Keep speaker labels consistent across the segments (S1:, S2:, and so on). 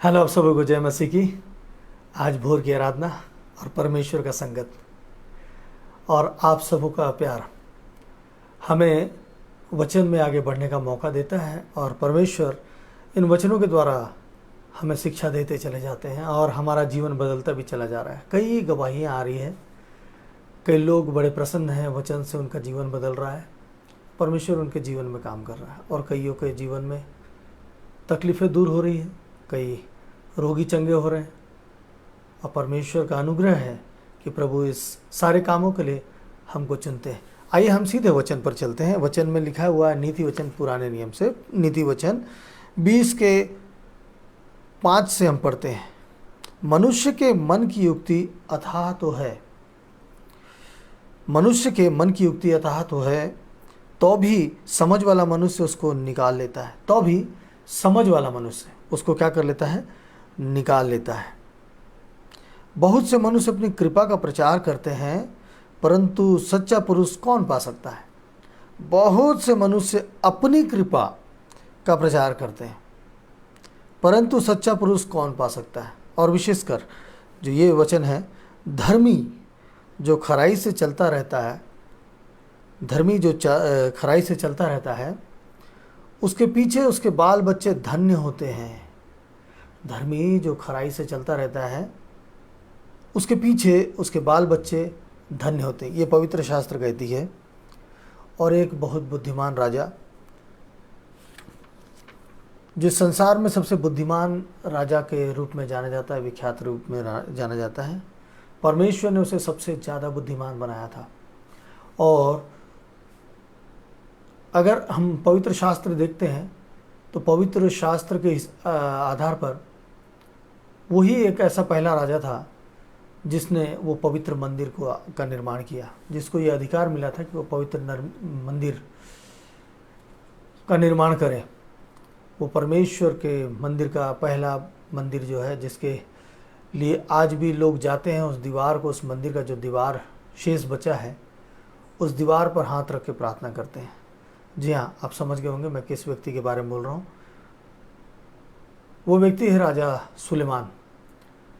S1: Hello, आप सभी को जय मसीह की। आज भोर की आराधना और परमेश्वर का संगत और आप सबों का प्यार हमें वचन में आगे बढ़ने का मौका देता है और परमेश्वर इन वचनों के द्वारा हमें शिक्षा देते चले जाते हैं और हमारा जीवन बदलता भी चला जा रहा है। कई गवाहियाँ आ रही हैं, कई लोग बड़े प्रसन्न हैं, वचन से उनका जीवन बदल रहा है, परमेश्वर उनके जीवन में काम कर रहा है और कईयों के जीवन में तकलीफ़ें दूर हो रही हैं, कई रोगी चंगे हो रहे हैं और परमेश्वर का अनुग्रह है कि प्रभु इस सारे कामों के लिए हमको चुनते हैं। आइए हम सीधे वचन पर चलते हैं। वचन में लिखा हुआ है, नीति वचन पुराने नियम से, नीति वचन 20 के 5 से हम पढ़ते हैं। मनुष्य के मन की युक्ति अथाह तो है, मनुष्य के मन की युक्ति अथाह तो है, तो भी समझ वाला मनुष्य उसको निकाल लेता है। तो भी समझ वाला मनुष्य उसको क्या कर लेता है? निकाल लेता है। बहुत से मनुष्य अपनी कृपा का प्रचार करते हैं, परंतु सच्चा पुरुष कौन पा सकता है? बहुत से मनुष्य अपनी कृपा का प्रचार करते हैं, परंतु सच्चा पुरुष कौन पा सकता है? और विशेषकर जो ये वचन है, धर्मी जो खराई से चलता रहता है, धर्मी जो खराई से चलता रहता है, उसके पीछे उसके बाल बच्चे धन्य होते हैं। धर्मी जो खराई से चलता रहता है, उसके पीछे उसके बाल बच्चे धन्य होते हैं, ये पवित्र शास्त्र कहती है। और एक बहुत बुद्धिमान राजा, जिस संसार में सबसे बुद्धिमान राजा के रूप में जाना जाता है, विख्यात रूप में जाना जाता है, परमेश्वर ने उसे सबसे ज़्यादा बुद्धिमान बनाया था। और अगर हम पवित्र शास्त्र देखते हैं तो पवित्र शास्त्र के आधार पर वही एक ऐसा पहला राजा था जिसने वो पवित्र मंदिर का निर्माण किया, जिसको ये अधिकार मिला था कि वो पवित्र मंदिर का निर्माण करे। वो परमेश्वर के मंदिर का पहला मंदिर जो है, जिसके लिए आज भी लोग जाते हैं, उस दीवार को, उस मंदिर का जो दीवार शेष बचा है, उस दीवार पर हाथ रख के प्रार्थना करते हैं। जी हाँ, आप समझ गए होंगे मैं किस व्यक्ति के बारे में बोल रहा हूँ। वो व्यक्ति है राजा सुलेमान।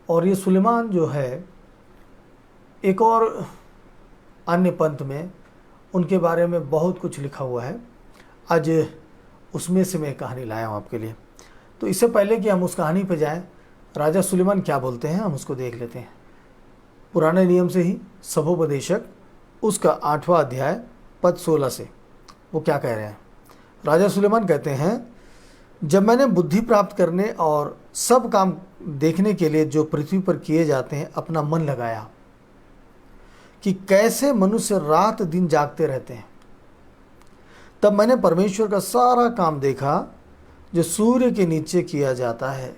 S1: और ये सुलेमान जो है, एक और अन्य पंथ में उनके बारे में बहुत कुछ लिखा हुआ है। आज उसमें से मैं एक कहानी लाया हूँ आपके लिए। तो इससे पहले कि हम उस कहानी पर जाएं, राजा सुलेमान क्या बोलते हैं हम उसको देख लेते हैं। पुराने नियम से ही सबोपदेशक उसका 8वां अध्याय पद 16 से वो क्या कह रहे हैं। राजा सुलेमान कहते हैं, जब मैंने बुद्धि प्राप्त करने और सब काम देखने के लिए जो पृथ्वी पर किए जाते हैं अपना मन लगाया कि कैसे मनुष्य रात दिन जागते रहते हैं, तब मैंने परमेश्वर का सारा काम देखा जो सूर्य के नीचे किया जाता है।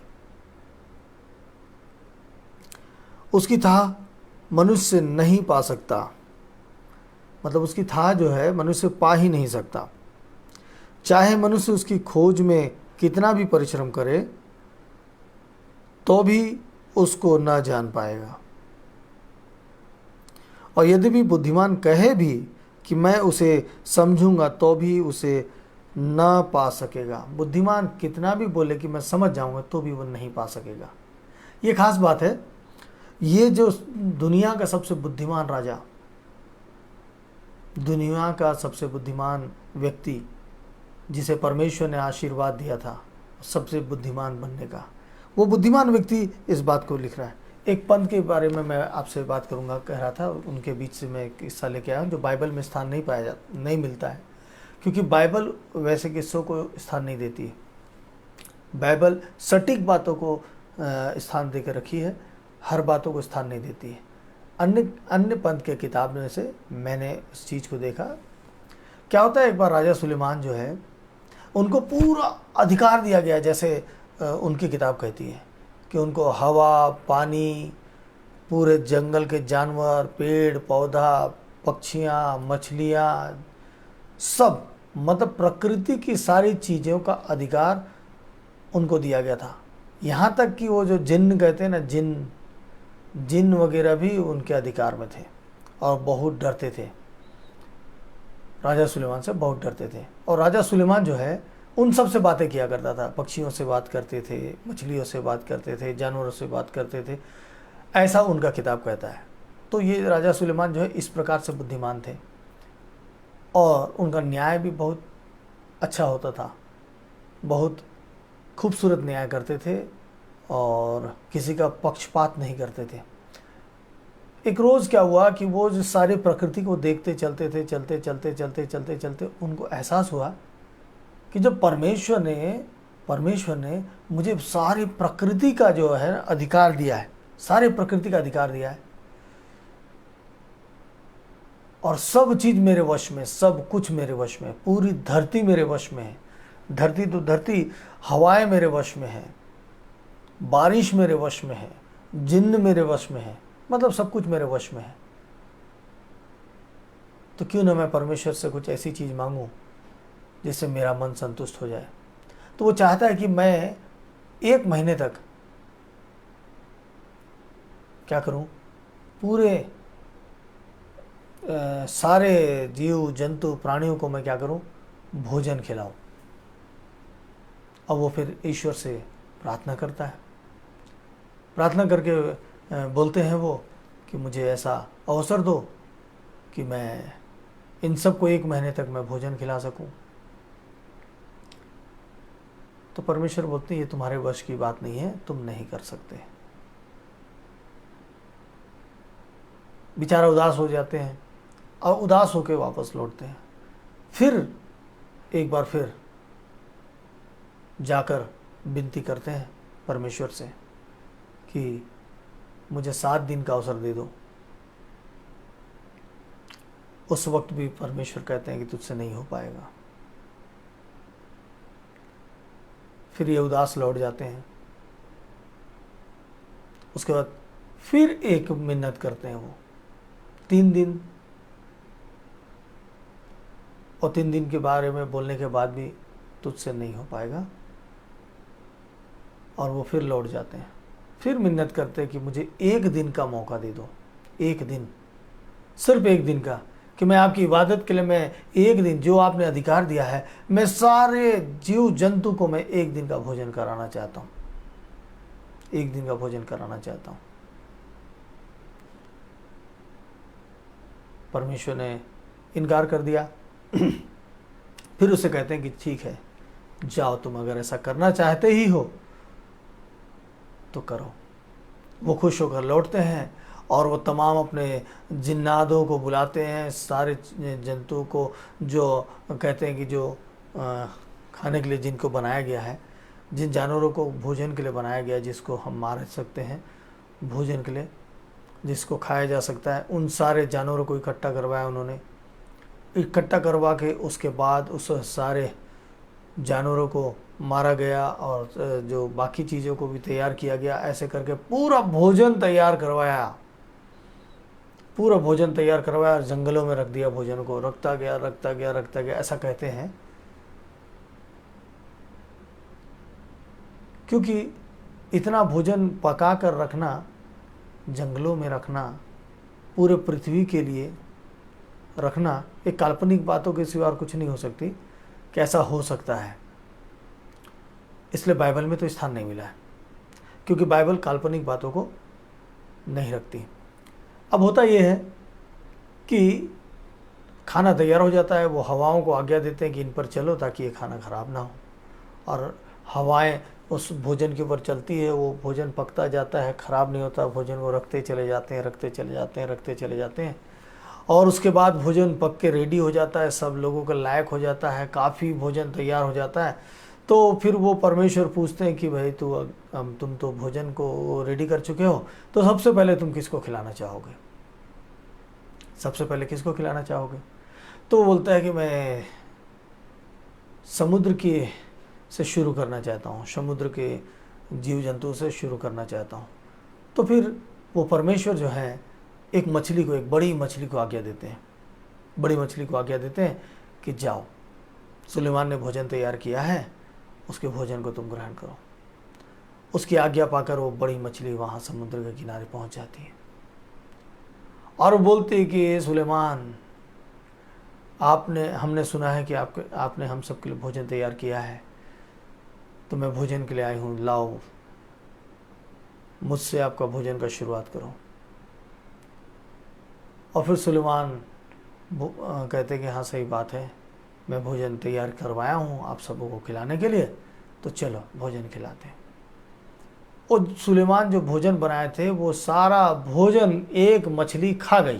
S1: उसकी था मनुष्य नहीं पा सकता, मतलब उसकी था जो है मनुष्य पा ही नहीं सकता। चाहे मनुष्य उसकी खोज में कितना भी परिश्रम करे तो भी उसको न जान पाएगा। और यदि भी बुद्धिमान कहे भी कि मैं उसे समझूंगा तो भी उसे न पा सकेगा। बुद्धिमान कितना भी बोले कि मैं समझ जाऊंगा तो भी वो नहीं पा सकेगा। ये खास बात है। ये जो दुनिया का सबसे बुद्धिमान राजा, दुनिया का सबसे बुद्धिमान व्यक्ति, जिसे परमेश्वर ने आशीर्वाद दिया था सबसे बुद्धिमान बनने का, वो बुद्धिमान व्यक्ति इस बात को लिख रहा है। एक पंथ के बारे में मैं आपसे बात करूंगा, कह रहा था, उनके बीच से मैं एक किस्सा लेके आया जो बाइबल में स्थान नहीं मिलता है, क्योंकि बाइबल वैसे किस्सों को स्थान नहीं देती है। बाइबल सटीक बातों को स्थान दे कर रखी है, हर बातों को स्थान नहीं देती है। अन्य पंथ के किताब में से मैंने इस चीज़ को देखा। क्या होता है, एक बार राजा सुलेमान जो है, उनको पूरा अधिकार दिया गया, जैसे उनकी किताब कहती है कि उनको हवा, पानी, पूरे जंगल के जानवर, पेड़ पौधा, पक्षियाँ, मछलियाँ, सब, मतलब प्रकृति की सारी चीज़ों का अधिकार उनको दिया गया था। यहाँ तक कि वो जो जिन्न कहते हैं ना, जिन वगैरह भी उनके अधिकार में थे और बहुत डरते थे, राजा सुलेमान से बहुत डरते थे। और राजा सुलेमान जो है उन सब से बातें किया करता था, पक्षियों से बात करते थे, मछलियों से बात करते थे, जानवरों से बात करते थे, ऐसा उनका किताब कहता है। तो ये राजा सुलेमान जो है इस प्रकार से बुद्धिमान थे और उनका न्याय भी बहुत अच्छा होता था, बहुत खूबसूरत न्याय करते थे और किसी का पक्षपात नहीं करते थे। एक रोज़ क्या हुआ कि वो जो सारी प्रकृति को देखते चलते थे, चलते चलते चलते चलते चलते उनको एहसास हुआ कि जब परमेश्वर ने मुझे सारी प्रकृति का जो है अधिकार दिया है, सारे प्रकृति का अधिकार दिया है और सब चीज़ मेरे वश में, सब कुछ मेरे वश में, पूरी धरती मेरे वश में है। धरती तो धरती, हवाएं मेरे वश में है, बारिश मेरे वश में है, जिन्न मेरे वश में है, मतलब सब कुछ मेरे वश में है। तो क्यों ना मैं परमेश्वर से कुछ ऐसी चीज़ मांगूं जिससे मेरा मन संतुष्ट हो जाए। तो वो चाहता है कि मैं 1 महीने तक क्या करूं, पूरे सारे जीव जंतु प्राणियों को मैं क्या करूं, भोजन खिलाऊं। अब वो फिर ईश्वर से प्रार्थना करता है, प्रार्थना करके बोलते हैं वो कि मुझे ऐसा अवसर दो कि मैं इन सबको 1 महीने तक मैं भोजन खिला सकूं। तो परमेश्वर बोलते हैं ये तुम्हारे वश की बात नहीं है, तुम नहीं कर सकते। बेचारा उदास हो जाते हैं और उदास होकर वापस लौटते हैं। फिर एक बार फिर जाकर विनती करते हैं परमेश्वर से कि मुझे 7 दिन का अवसर दे दो। उस वक्त भी परमेश्वर कहते हैं कि तुझसे नहीं हो पाएगा। फिर ये उदास लौट जाते हैं। उसके बाद फिर एक मिन्नत करते हैं वो 3 दिन, और 3 दिन के बारे में बोलने के बाद भी तुझसे नहीं हो पाएगा, और वो फिर लौट जाते हैं। फिर मिन्नत करते हैं कि मुझे 1 दिन का मौका दे दो, 1 दिन, सिर्फ 1 दिन का, कि मैं आपकी इबादत के लिए मैं 1 दिन, जो आपने अधिकार दिया है, मैं सारे जीव जंतु को मैं 1 दिन का भोजन कराना चाहता हूँ, 1 दिन का भोजन कराना चाहता हूँ। परमेश्वर ने इनकार कर दिया। फिर उसे कहते हैं कि ठीक है, जाओ, तुम अगर ऐसा करना चाहते ही हो तो करो। वो खुश होकर लौटते हैं और वो तमाम अपने जिन्नादों को बुलाते हैं, सारे जंतुओं को, जो कहते हैं कि जो खाने के लिए जिनको बनाया गया है, जिन जानवरों को भोजन के लिए बनाया गया है, जिसको हम मार सकते हैं भोजन के लिए, जिसको खाया जा सकता है, उन सारे जानवरों को इकट्ठा करवाया उन्होंने। इकट्ठा करवा के उसके बाद उस सारे जानवरों को मारा गया और जो बाकी चीज़ों को भी तैयार किया गया। ऐसे करके पूरा भोजन तैयार करवाया, पूरा भोजन तैयार करवाया और जंगलों में रख दिया। भोजन को रखता गया, रखता गया, रखता गया। ऐसा कहते हैं क्योंकि इतना भोजन पका कर रखना, जंगलों में रखना, पूरे पृथ्वी के लिए रखना, एक काल्पनिक बातों के सिवा और कुछ नहीं हो सकती। कैसा हो सकता है? इसलिए बाइबल में तो स्थान नहीं मिला है, क्योंकि बाइबल काल्पनिक बातों को नहीं रखती। अब होता यह है कि खाना तैयार हो जाता है, वो हवाओं को आज्ञा देते हैं कि इन पर चलो ताकि ये खाना ख़राब ना हो, और हवाएं उस भोजन के ऊपर चलती है, वो भोजन पकता जाता है, ख़राब नहीं होता। भोजन को रखते चले जाते हैं, रखते चले जाते हैं, रखते चले जाते हैं, और उसके बाद भोजन पक के रेडी हो जाता है, सब लोगों के लायक हो जाता है, काफ़ी भोजन तैयार हो जाता है। तो फिर वो परमेश्वर पूछते हैं कि भाई तुम तो भोजन को रेडी कर चुके हो, तो सबसे पहले तुम किसको खिलाना चाहोगे? सबसे पहले किसको खिलाना चाहोगे? तो वो बोलता है कि मैं समुद्र के से शुरू करना चाहता हूँ, समुद्र के जीव जंतु से शुरू करना चाहता हूँ। तो फिर वो परमेश्वर जो है एक मछली को, एक बड़ी मछली को आज्ञा देते हैं, बड़ी मछली को आज्ञा देते हैं कि जाओ, सुलेमान ने भोजन तैयार किया है, उसके भोजन को तुम ग्रहण करो। उसकी आज्ञा पाकर वो बड़ी मछली वहाँ समुद्र के किनारे पहुँच जाती है और बोलती है कि सुलेमान, हमने सुना है कि आपने हम सब के लिए भोजन तैयार किया है, तो मैं भोजन के लिए आई हूँ, लाओ मुझसे आपका भोजन का शुरुआत करो। और फिर सुलेमान कहते कि हाँ सही बात है, मैं भोजन तैयार करवाया हूँ आप सबों को खिलाने के लिए, तो चलो भोजन खिलाते हैं। और सुलेमान जो भोजन बनाए थे वो सारा भोजन एक मछली खा गई,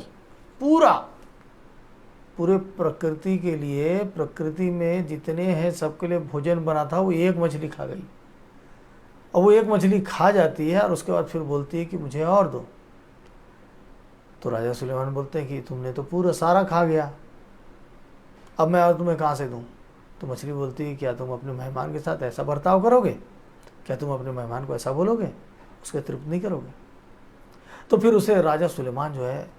S1: पूरे प्रकृति के लिए, प्रकृति में जितने हैं सबके लिए भोजन बना था वो एक मछली खा गई। और वो एक मछली खा जाती है और उसके बाद फिर बोलती है कि मुझे और दो। तो राजा सुलेमान बोलते हैं कि तुमने तो पूरा सारा खा गया, अब मैं और तुम्हें कहाँ से दूँ। तो मछली बोलती है क्या तुम अपने मेहमान के साथ ऐसा बर्ताव करोगे, क्या तुम अपने मेहमान को ऐसा बोलोगे, उसके तृप्त नहीं करोगे। तो फिर उसे राजा सुलेमान जो है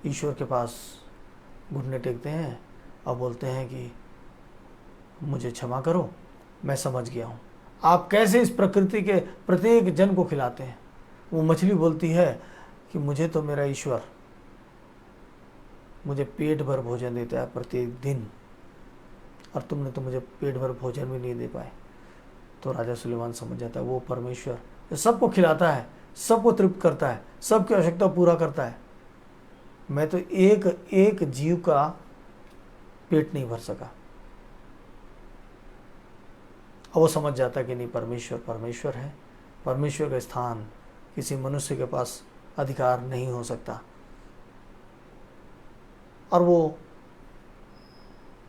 S1: ईश्वर के पास घुटने टेकते हैं और बोलते हैं कि मुझे क्षमा करो, मैं समझ गया हूँ आप कैसे इस प्रकृति के प्रत्येक जन को खिलाते हैं। वो मछली बोलती है कि मुझे तो मेरा ईश्वर मुझे पेट भर भोजन देता है प्रत्येक दिन, और तुमने तो मुझे पेट भर भोजन भी नहीं दे पाए। तो राजा सुलेमान समझ जाता है वो परमेश्वर जो सबको खिलाता है, सबको तृप्त करता है, सबकी आवश्यकता पूरा करता है, मैं तो एक जीव का पेट नहीं भर सका। और वो समझ जाता है कि नहीं, परमेश्वर है, परमेश्वर का स्थान किसी मनुष्य के पास अधिकार नहीं हो सकता। और वो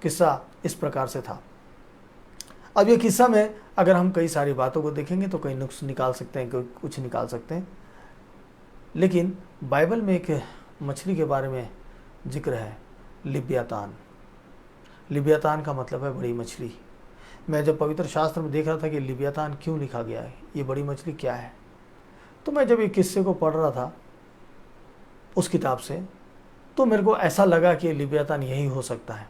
S1: किस्सा इस प्रकार से था। अब ये किस्सा में अगर हम कई सारी बातों को देखेंगे तो कई नुक्स निकाल सकते हैं, कुछ निकाल सकते हैं, लेकिन बाइबल में एक मछली के बारे में जिक्र है, लिव्यातान। लिव्यातान का मतलब है बड़ी मछली। मैं जब पवित्र शास्त्र में देख रहा था कि लिव्यातान क्यों लिखा गया है, ये बड़ी मछली क्या है, तो मैं जब ये किस्से को पढ़ रहा था उस किताब से, तो मेरे को ऐसा लगा कि लिव्यातान यही हो सकता है।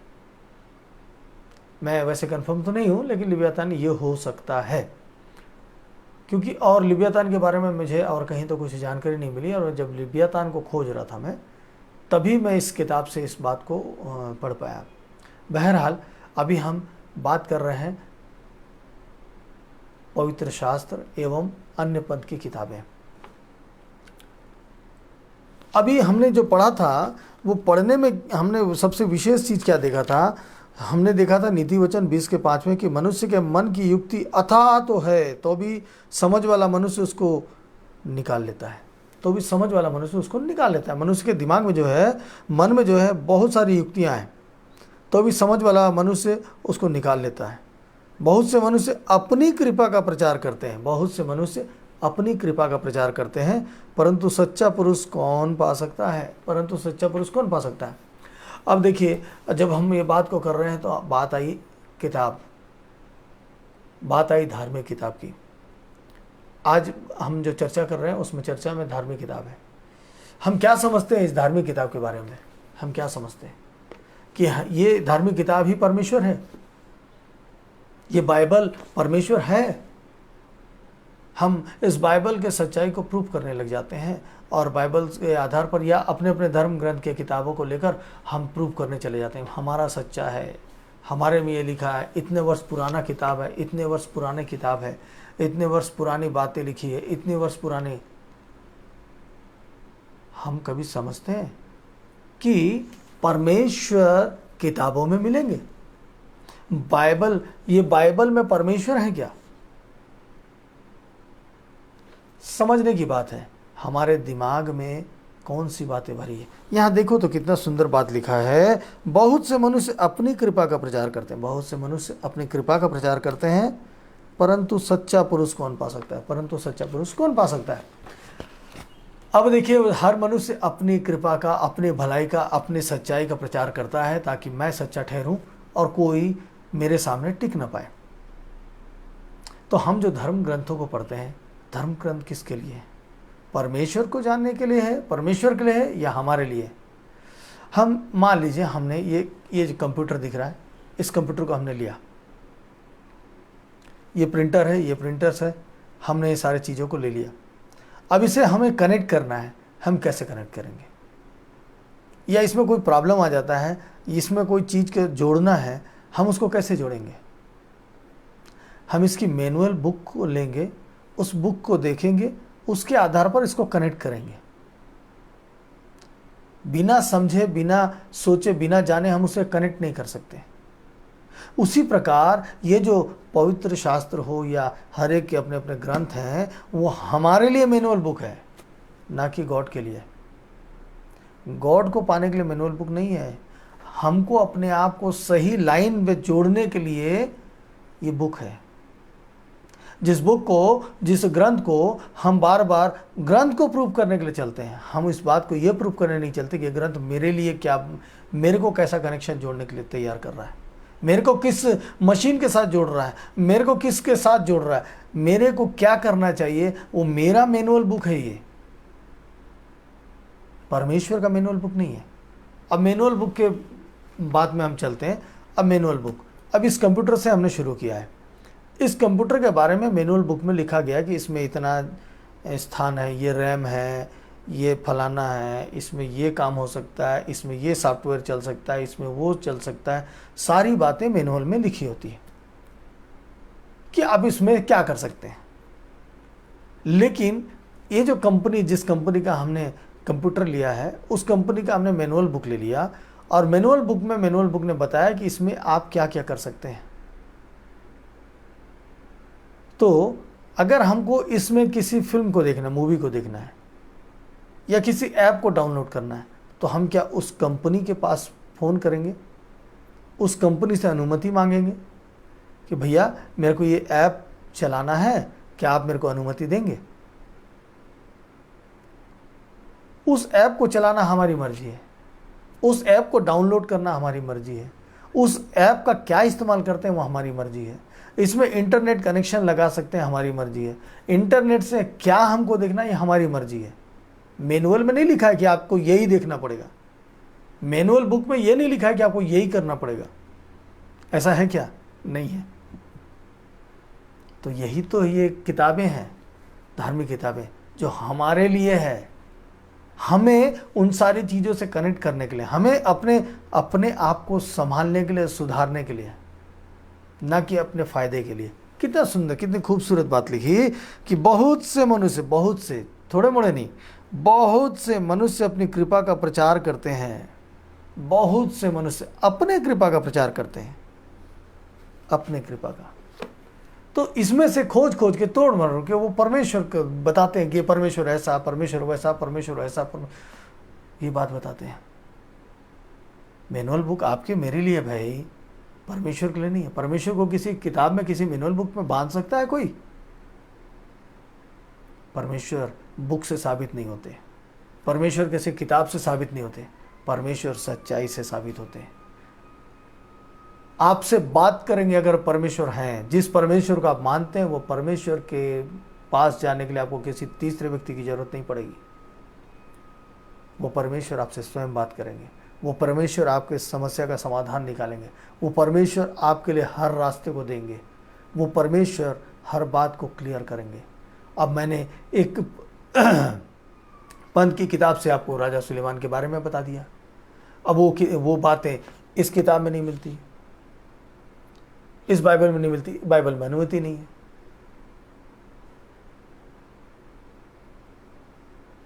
S1: मैं वैसे कंफर्म तो नहीं हूँ, लेकिन लिव्यातान ये हो सकता है, क्योंकि और लिव्यातान के बारे में मुझे और कहीं तो कुछ जानकारी नहीं मिली। और जब लिव्यातान को खोज रहा था मैं, तभी मैं इस किताब से इस बात को पढ़ पाया। बहरहाल अभी हम बात कर रहे हैं पवित्र शास्त्र एवं अन्य पंथ की किताबें। अभी हमने जो पढ़ा था वो पढ़ने में हमने सबसे विशेष चीज़ क्या देखा था, हमने देखा था नीति वचन 20 के 5 में कि मनुष्य के मन की युक्ति अथाह तो है, तो भी समझ वाला मनुष्य उसको निकाल लेता है, तो भी समझ वाला मनुष्य उसको निकाल लेता है। मनुष्य के दिमाग में जो है, मन में जो है बहुत सारी युक्तियाँ हैं, तो भी समझ वाला मनुष्य उसको निकाल लेता है। बहुत से मनुष्य अपनी कृपा का प्रचार करते हैं, बहुत से मनुष्य अपनी कृपा का प्रचार करते हैं, परंतु सच्चा पुरुष कौन पा सकता है, परंतु सच्चा पुरुष कौन पा सकता है। अब देखिए, जब हम ये बात को कर रहे हैं तो बात आई धार्मिक किताब की। आज हम जो चर्चा कर रहे हैं उसमें चर्चा में धार्मिक किताब है। हम क्या समझते हैं इस धार्मिक किताब के बारे में, हम क्या समझते हैं कि ये धार्मिक किताब ही परमेश्वर है, ये बाइबल परमेश्वर है। हम इस बाइबल के सच्चाई को प्रूफ करने लग जाते हैं और बाइबल के आधार पर या अपने अपने धर्म ग्रंथ के किताबों को लेकर हम प्रूफ करने चले जाते हैं, हमारा सच्चा है, हमारे में ये लिखा है, इतने वर्ष पुराना किताब है, इतने वर्ष पुराने किताब है, इतने वर्ष पुरानी बातें लिखी है, इतने वर्ष पुराने। हम कभी समझते हैं कि परमेश्वर किताबों में मिलेंगे? ये बाइबल में परमेश्वर है क्या? समझने की बात है, हमारे दिमाग में कौन सी बातें भरी है। यहाँ देखो तो कितना सुंदर बात लिखा है, बहुत से मनुष्य अपनी कृपा का प्रचार करते हैं, बहुत से मनुष्य अपनी कृपा का प्रचार करते हैं, परंतु सच्चा पुरुष कौन पा सकता है, परंतु सच्चा पुरुष कौन पा सकता है। अब देखिए, हर मनुष्य अपनी कृपा का, अपनी भलाई का, अपनी सच्चाई का प्रचार करता है ताकि मैं सच्चा ठहरूं और कोई मेरे सामने टिक न पाए। तो हम जो धर्म ग्रंथों को पढ़ते हैं, धर्म ग्रंथ किसके लिए है? परमेश्वर को जानने के लिए है, परमेश्वर के लिए है या हमारे लिए? हम मान लीजिए हमने ये जो कंप्यूटर दिख रहा है, इस कंप्यूटर को हमने लिया, ये प्रिंटर है, ये प्रिंटर्स है, हमने ये सारी चीज़ों को ले लिया। अब इसे हमें कनेक्ट करना है, हम कैसे कनेक्ट करेंगे? या इसमें कोई प्रॉब्लम आ जाता है, इसमें कोई चीज़ के जोड़ना है, हम उसको कैसे जोड़ेंगे? हम इसकी मैनुअल बुक को लेंगे, उस बुक को देखेंगे, उसके आधार पर इसको कनेक्ट करेंगे। बिना समझे, बिना सोचे, बिना जाने हम उसे कनेक्ट नहीं कर सकते। उसी प्रकार ये जो पवित्र शास्त्र हो या हर एक के अपने अपने ग्रंथ हैं, वो हमारे लिए मैनुअल बुक है, ना कि गॉड के लिए। गॉड को पाने के लिए मैनुअल बुक नहीं है, हमको अपने आप को सही लाइन में जोड़ने के लिए ये बुक है। जिस बुक को, जिस ग्रंथ को हम बार बार ग्रंथ को प्रूव करने के लिए चलते हैं, हम इस बात को ये प्रूव करने नहीं चलते कि ग्रंथ मेरे लिए क्या, मेरे को कैसा कनेक्शन जोड़ने के लिए तैयार कर रहा है, मेरे को किस मशीन के साथ जोड़ रहा है, मेरे को किसके साथ जोड़ रहा है, मेरे को क्या करना चाहिए, वो मेरा मैनुअल बुक है। ये परमेश्वर का मैनुअल बुक नहीं है। अब मैनुअल बुक के बाद में हम चलते हैं। अब मैनुअल बुक, अब इस कंप्यूटर से हमने शुरू किया है। इस कंप्यूटर के बारे में मैनुअल बुक में लिखा गया कि इसमें इतना स्थान है, ये रैम है, ये फलाना है, इसमें ये काम हो सकता है, इसमें ये सॉफ्टवेयर चल सकता है, इसमें वो चल सकता है। सारी बातें मैनुअल में लिखी होती है कि आप इसमें क्या कर सकते हैं। लेकिन ये जो कंपनी, जिस कंपनी का हमने कंप्यूटर लिया है, उस कंपनी का हमने मैनुअल बुक ले लिया, और मैनुअल बुक में मैनुअल बुक ने बताया कि इसमें आप क्या क्या कर सकते हैं। तो अगर हमको इसमें किसी फिल्म को देखना, मूवी को देखना है, या किसी ऐप को डाउनलोड करना है, तो हम क्या उस कंपनी के पास फ़ोन करेंगे, उस कंपनी से अनुमति मांगेंगे कि भैया मेरे को ये ऐप चलाना है, क्या आप मेरे को अनुमति देंगे? उस ऐप को चलाना हमारी मर्जी है, उस ऐप को डाउनलोड करना हमारी मर्जी है, उस ऐप का क्या इस्तेमाल करते हैं वो हमारी मर्जी है, इसमें इंटरनेट कनेक्शन लगा सकते हैं, हमारी मर्जी है, इंटरनेट से क्या हमको देखना है ये हमारी मर्जी है। मैनुअल में नहीं लिखा है कि आपको यही देखना पड़ेगा, मैनुअल बुक में ये नहीं लिखा है कि आपको यही करना पड़ेगा। ऐसा है क्या? नहीं है। तो यही तो ये किताबें हैं, धार्मिक किताबें, जो हमारे लिए है, हमें उन सारी चीज़ों से कनेक्ट करने के लिए, हमें अपने आप को संभालने के लिए, सुधारने के लिए, ना कि अपने फ़ायदे के लिए। कितना सुंदर, कितनी खूबसूरत बात लिखी कि बहुत से मनुष्य, बहुत से, थोड़े मोड़े नहीं, बहुत से मनुष्य अपनी कृपा का प्रचार करते हैं। बहुत से मनुष्य अपने कृपा का प्रचार करते हैं, अपने कृपा का। तो इसमें से खोज खोज के, तोड़ मरोड़ के वो परमेश्वर को बताते हैं कि परमेश्वर ऐसा, परमेश्वर वैसा, परमेश्वर ऐसा, ये बात बताते हैं। मैनुअल बुक आपके मेरे लिए भाई, परमेश्वर के लिए नहीं है। परमेश्वर को किसी किताब में, किसी मैनुअल बुक में बांध सकता है कोई? परमेश्वर बुक से साबित नहीं होते, परमेश्वर किसी किताब से साबित नहीं होते, परमेश्वर सच्चाई से साबित होते हैं। आपसे बात करेंगे अगर परमेश्वर हैं, जिस परमेश्वर को आप मानते हैं, वो परमेश्वर के पास जाने के लिए आपको किसी तीसरे व्यक्ति की जरूरत नहीं पड़ेगी। वो परमेश्वर आपसे स्वयं बात करेंगे, वो परमेश्वर आपके समस्या का समाधान निकालेंगे, वो परमेश्वर आपके लिए हर रास्ते को देंगे, वो परमेश्वर हर बात को क्लियर करेंगे। अब मैंने एक पंत की किताब से आपको राजा सुलेमान के बारे में बता दिया। अब वो बातें इस किताब में नहीं मिलती, इस बाइबल में नहीं मिलती, बाइबल में अनुमति नहीं है।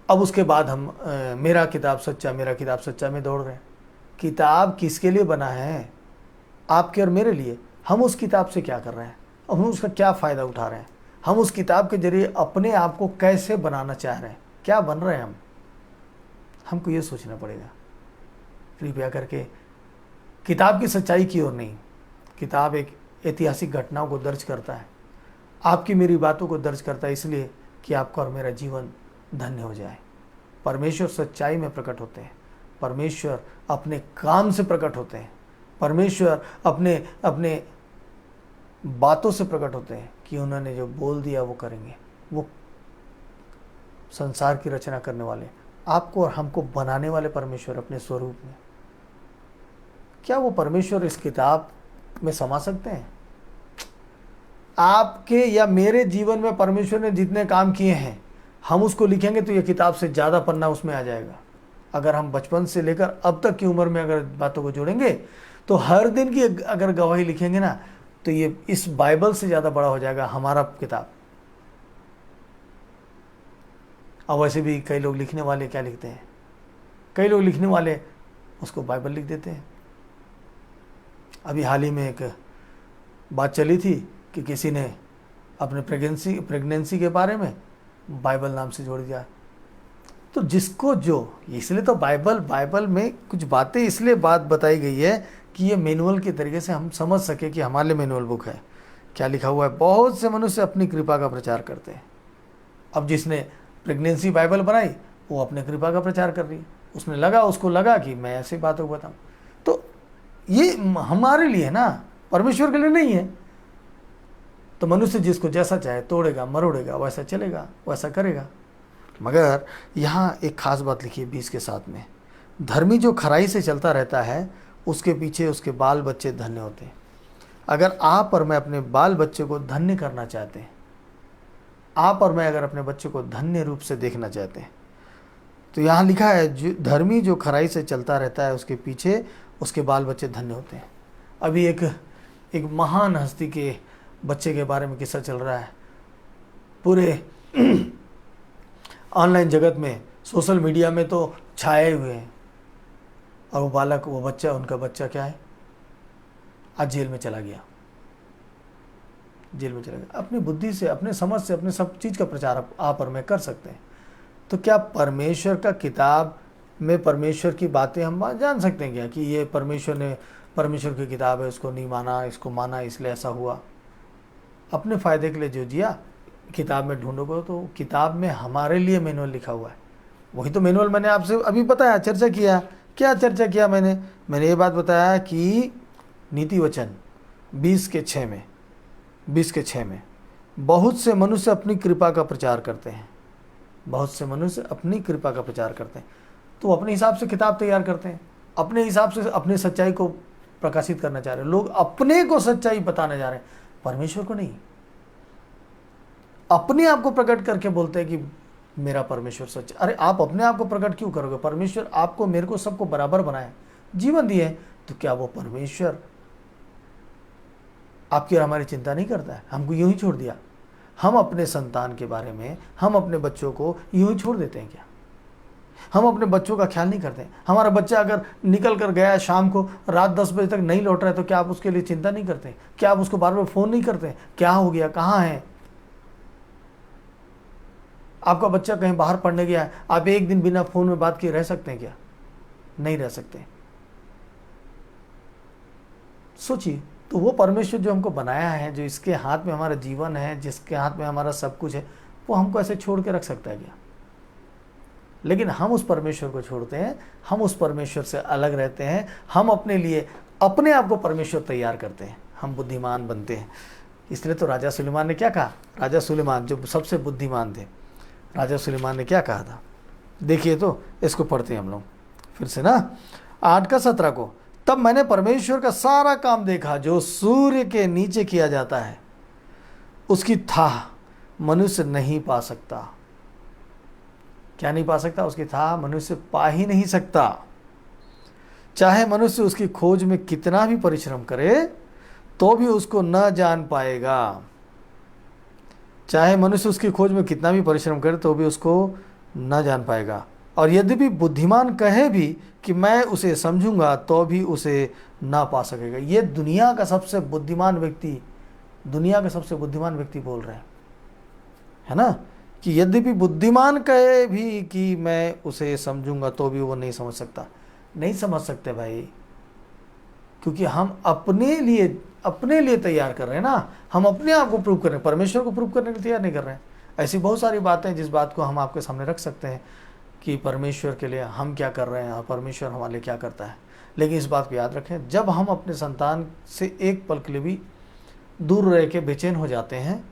S1: अब उसके बाद हम मेरा किताब सच्चा, मेरा किताब सच्चा में दौड़ रहे हैं। किताब किसके लिए बना है? आपके और मेरे लिए। हम उस किताब से क्या कर रहे हैं, हम उसका क्या फ़ायदा उठा रहे हैं, हम उस किताब के जरिए अपने आप को कैसे बनाना चाह रहे हैं, क्या बन रहे हैं हम, हमको ये सोचना पड़ेगा। कृपया करके किताब की सच्चाई की ओर नहीं। किताब एक ऐतिहासिक घटनाओं को दर्ज करता है, आपकी मेरी बातों को दर्ज करता है, इसलिए कि आपका और मेरा जीवन धन्य हो जाए। परमेश्वर सच्चाई में प्रकट होते हैं, परमेश्वर अपने काम से प्रकट होते हैं, परमेश्वर अपने अपने बातों से प्रकट होते हैं कि उन्होंने जो बोल दिया वो करेंगे। वो संसार की रचना करने वाले, आपको और हमको बनाने वाले परमेश्वर अपने स्वरूप में, क्या वो परमेश्वर इस किताब में समा सकते हैं? आपके या मेरे जीवन में परमेश्वर ने जितने काम किए हैं, हम उसको लिखेंगे तो ये किताब से ज़्यादा पन्ना उसमें आ जाएगा। अगर हम बचपन से लेकर अब तक की उम्र में अगर बातों को जोड़ेंगे तो हर दिन की अगर गवाही लिखेंगे ना, तो ये इस बाइबल से ज़्यादा बड़ा हो जाएगा हमारा किताब। अब वैसे भी कई लोग लिखने वाले क्या लिखते हैं, कई लोग लिखने वाले उसको बाइबल लिख देते हैं। अभी हाल ही में एक बात चली थी कि किसी ने अपने प्रेगनेंसी के बारे में बाइबल नाम से जोड़ दिया। तो जिसको जो, इसलिए तो बाइबल में कुछ बातें इसलिए बात बताई गई है कि ये मैनुअल के तरीके से हम समझ सके कि हमारे लिए मैनुअल बुक है। क्या लिखा हुआ है, बहुत से मनुष्य अपनी कृपा का प्रचार करते हैं। अब जिसने प्रेगनेंसी बाइबल बनाई वो अपने कृपा का प्रचार कर रही है, उसको लगा कि मैं ऐसी बातों को बताऊँ। तो ये हमारे लिए ना, परमेश्वर के लिए नहीं है। तो मनुष्य जिसको जैसा चाहे तोड़ेगा मरोड़ेगा, वैसा चलेगा वैसा करेगा। मगर यहाँ एक खास बात लिखी है 20 के 7 में, धर्मी जो खराई से चलता रहता है उसके पीछे उसके बाल बच्चे धन्य होते हैं। अगर आप और मैं अपने बाल बच्चे को धन्य करना चाहते हैं, आप और मैं अगर अपने बच्चे को धन्य रूप से देखना चाहते हैं, तो यहाँ लिखा है जो धर्मी जो खराई से चलता रहता है उसके पीछे उसके बाल बच्चे धन्य होते हैं। अभी एक महान हस्ती के बच्चे के बारे में किस्सा चल रहा है। पूरे ऑनलाइन जगत में, सोशल मीडिया में तो छाए हुए हैं। और वो बच्चा, उनका बच्चा क्या है, आज जेल में चला गया। अपनी बुद्धि से, अपने समझ से, अपने सब चीज़ का प्रचार आप और मैं कर सकते हैं। तो क्या परमेश्वर का किताब में परमेश्वर की बातें हम जान सकते हैं क्या कि ये परमेश्वर की किताब है, उसको नहीं माना, इसको माना इसलिए ऐसा हुआ। अपने फ़ायदे के लिए जो जिया, किताब में ढूंढोगे तो किताब में हमारे लिए मैनुअल लिखा हुआ है। वही तो मैनुअल मैंने आपसे अभी बताया, चर्चा किया। क्या चर्चा किया मैंने ये बात बताया कि नीति वचन 20 के 6 में बहुत से मनुष्य अपनी कृपा का प्रचार करते हैं। तो अपने हिसाब से किताब तैयार करते हैं, अपने हिसाब से अपनी सच्चाई को प्रकाशित करना चाह रहे हैं। लोग अपने को सच्चाई बताने जा रहे हैं, परमेश्वर को नहीं। अपने आप को प्रकट करके बोलते हैं कि मेरा परमेश्वर सच। अरे आप अपने आप को प्रकट क्यों करोगे? परमेश्वर आपको, मेरे को, सबको बराबर बनाए, जीवन दिए, तो क्या वो परमेश्वर आपकी और हमारी चिंता नहीं करता है? हमको यूं ही छोड़ दिया? हम अपने संतान के बारे में, हम अपने बच्चों को यूं ही छोड़ देते हैं क्या? हम अपने बच्चों का ख्याल नहीं करते? हमारा बच्चा अगर निकल कर गया शाम को, रात 10 बजे तक नहीं लौट रहा है, तो क्या आप उसके लिए चिंता नहीं करते? क्या आप उसको बार बार फ़ोन नहीं करते? क्या हो गया, कहाँ है? आपका बच्चा कहीं बाहर पढ़ने गया है, आप एक दिन बिना फ़ोन में बात किए रह सकते हैं क्या? नहीं रह सकते। सोचिए, तो वो परमेश्वर जो हमको बनाया है, जो इसके हाथ में हमारा जीवन है, जिसके हाथ में हमारा सब कुछ है, वो हमको ऐसे छोड़ के रख सकता है क्या? लेकिन हम उस परमेश्वर को छोड़ते हैं, हम उस परमेश्वर से अलग रहते हैं, हम अपने लिए अपने आप को परमेश्वर तैयार करते हैं, हम बुद्धिमान बनते हैं। इसलिए तो राजा सुलेमान ने क्या कहा? राजा सुलेमान जो सबसे बुद्धिमान थे, राजा सुलेमान ने क्या कहा था? देखिए, तो इसको पढ़ते हैं हम लोग फिर से ना, 8 का 17 को। तब मैंने परमेश्वर का सारा काम देखा जो सूर्य के नीचे किया जाता है, उसकी थाह मनुष्य नहीं पा सकता। क्या नहीं पा सकता? उसकी थाह मनुष्य पा ही नहीं सकता। चाहे मनुष्य उसकी खोज में कितना भी परिश्रम करे तो भी उसको न जान पाएगा। चाहे मनुष्य उसकी खोज में कितना भी परिश्रम करे तो भी उसको न जान पाएगा। और यद्यपि बुद्धिमान कहे भी कि मैं उसे समझूंगा तो भी उसे ना पा सकेगा। ये दुनिया का सबसे बुद्धिमान व्यक्ति बोल रहे हैं, है ना, कि यद्यपि बुद्धिमान कहे भी कि मैं उसे समझूंगा तो भी वो नहीं समझ सकता। नहीं समझ सकते भाई, क्योंकि हम अपने लिए तैयार कर रहे हैं ना, हम अपने आप को प्रूव कर रहे हैं, परमेश्वर को प्रूव करने के लिए तैयार नहीं कर रहे हैं। ऐसी बहुत सारी बातें जिस बात को हम आपके सामने रख सकते हैं कि परमेश्वर के लिए हम क्या कर रहे हैं और परमेश्वर हमारे लिए क्या करता है। लेकिन इस बात को याद रखें, जब हम अपने संतान से एक पल के लिए भी दूर रह के बेचैन हो जाते हैं,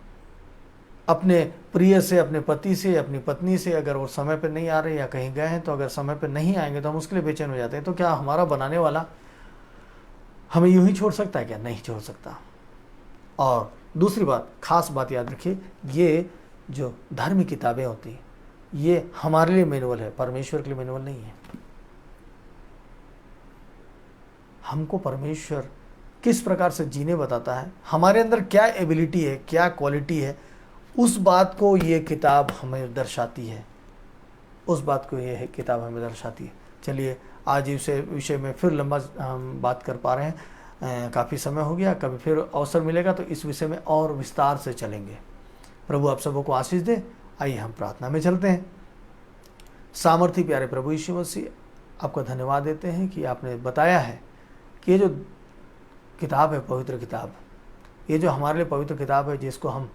S1: अपने प्रिय से, अपने पति से, अपनी पत्नी से, अगर वो समय पर नहीं आ रहे या कहीं गए हैं, तो अगर समय पर नहीं आएंगे तो हम उसके लिए बेचैन हो जाते हैं। तो क्या हमारा बनाने वाला हमें यूं ही छोड़ सकता है क्या? नहीं छोड़ सकता। और दूसरी बात, खास बात याद रखिए, ये जो धार्मिक किताबें होती हैं ये हमारे लिए मैनुअल है, परमेश्वर के लिए मैनुअल नहीं है। हमको परमेश्वर किस प्रकार से जीने बताता है, हमारे अंदर क्या एबिलिटी है, क्या क्वालिटी है, उस बात को ये किताब हमें दर्शाती है। उस बात को ये किताब हमें दर्शाती है। चलिए आज इस विषय में फिर लंबा हम बात कर पा रहे हैं, काफ़ी समय हो गया। कभी फिर अवसर मिलेगा तो इस विषय में और विस्तार से चलेंगे। प्रभु आप सबों को आशीष दे। आइए हम प्रार्थना में चलते हैं। सामर्थी प्यारे प्रभु यीशु मसीह, आपका धन्यवाद देते हैं कि आपने बताया है कि ये जो किताब है, पवित्र किताब, ये जो हमारे लिए पवित्र किताब है, जिसको हम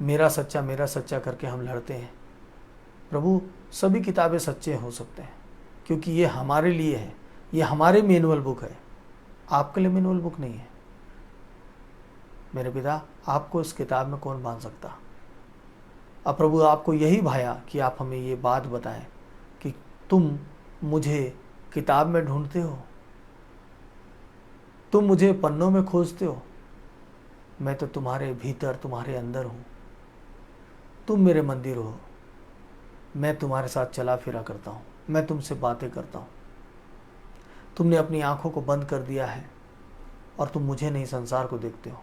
S1: मेरा सच्चा करके हम लड़ते हैं। प्रभु सभी किताबें सच्चे हो सकते हैं क्योंकि ये हमारे लिए है, ये हमारे मैनुअल बुक है, आपके लिए मैनुअल बुक नहीं है। मेरे पिता, आपको इस किताब में कौन बांध सकता। अब प्रभु आपको यही भाया कि आप हमें ये बात बताएं कि तुम मुझे किताब में ढूंढते हो, तुम मुझे पन्नों में खोजते हो, मैं तो तुम्हारे भीतर, तुम्हारे अंदर हूँ। तुम मेरे मंदिर हो, मैं तुम्हारे साथ चला फिरा करता हूँ, मैं तुमसे बातें करता हूँ। तुमने अपनी आंखों को बंद कर दिया है और तुम मुझे नहीं, संसार को देखते हो।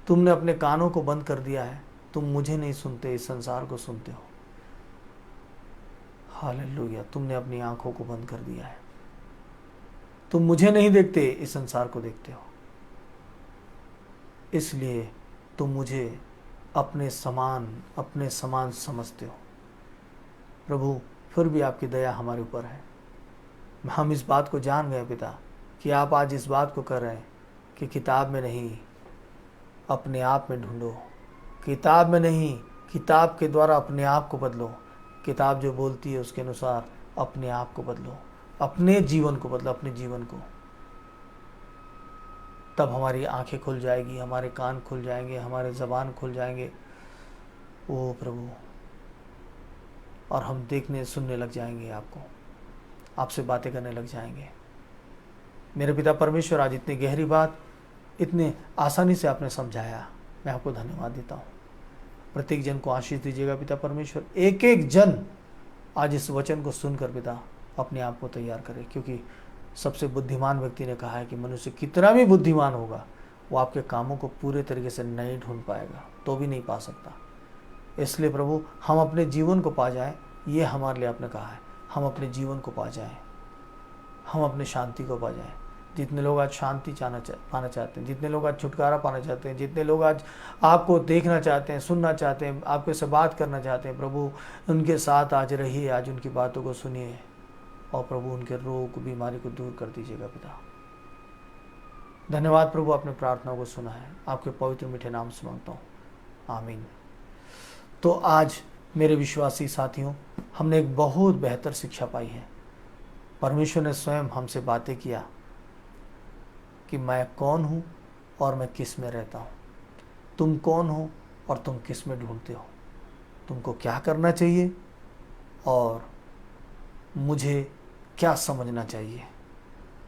S1: तुमने अपने कानों को बंद कर दिया है, तुम मुझे नहीं सुनते, इस संसार को सुनते हो। हालेलुया, तुमने अपनी आंखों को बंद कर दिया है, तुम मुझे नहीं देखते, इस संसार को देखते हो। इसलिए तुम मुझे अपने समान समझते हो। प्रभु फिर भी आपकी दया हमारे ऊपर है। हम इस बात को जान गए पिता कि आप आज इस बात को कर रहे हैं कि किताब में नहीं, अपने आप में ढूंढो। किताब में नहीं, किताब के द्वारा अपने आप को बदलो। किताब जो बोलती है उसके अनुसार अपने आप को बदलो, अपने जीवन को बदलो, अपने जीवन को। तब हमारी आंखें खुल जाएगी, हमारे कान खुल जाएंगे, हमारे ज़बान खुल जाएंगे ओ प्रभु, और हम देखने सुनने लग जाएंगे आपको, आपसे बातें करने लग जाएंगे। मेरे पिता परमेश्वर, आज इतनी गहरी बात इतने आसानी से आपने समझाया, मैं आपको धन्यवाद देता हूँ। प्रत्येक जन को आशीष दीजिएगा पिता परमेश्वर। एक एक जन आज इस वचन को सुनकर पिता अपने आप को तैयार करे, क्योंकि सबसे बुद्धिमान व्यक्ति ने कहा है कि मनुष्य कितना भी बुद्धिमान होगा, वो आपके कामों को पूरे तरीके से नहीं ढूंढ पाएगा, तो भी नहीं पा सकता। इसलिए प्रभु हम अपने जीवन को पा जाएं, ये हमारे लिए आपने कहा है। हम अपने जीवन को पा जाएं, हम अपने शांति को पा जाएं। जितने लोग आज शांति पाना चाहते हैं, जितने लोग आज छुटकारा पाना चाहते हैं, जितने लोग आज आपको देखना चाहते हैं, सुनना चाहते हैं, आपके से बात करना चाहते हैं, प्रभु उनके साथ आज रहिए, आज उनकी बातों को सुनिए और प्रभु उनके रोग बीमारी को दूर कर दीजिएगा पिता। धन्यवाद प्रभु, आपने प्रार्थनाओं को सुना है, आपके पवित्र मीठे नाम से मांगता हूँ, आमीन। तो आज मेरे विश्वासी साथियों, हमने एक बहुत बेहतर शिक्षा पाई है। परमेश्वर ने स्वयं हमसे बातें किया कि मैं कौन हूँ और मैं किस में रहता हूँ, तुम कौन हो और तुम किस में ढूंढते हो, तुमको क्या करना चाहिए और मुझे क्या समझना चाहिए,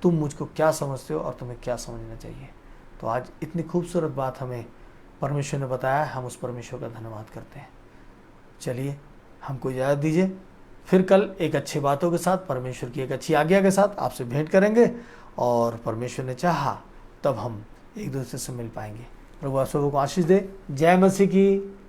S1: तुम मुझको क्या समझते हो और तुम्हें क्या समझना चाहिए। तो आज इतनी खूबसूरत बात हमें परमेश्वर ने बताया, हम उस परमेश्वर का धन्यवाद करते हैं। चलिए हमको इजाज़त दीजिए, फिर कल एक अच्छी बातों के साथ, परमेश्वर की एक अच्छी आज्ञा के साथ आपसे भेंट करेंगे और परमेश्वर ने चाहा तब हम एक दूसरे से मिल पाएंगे। प्रभु आप सबको आशीष दे। जय मसीह की।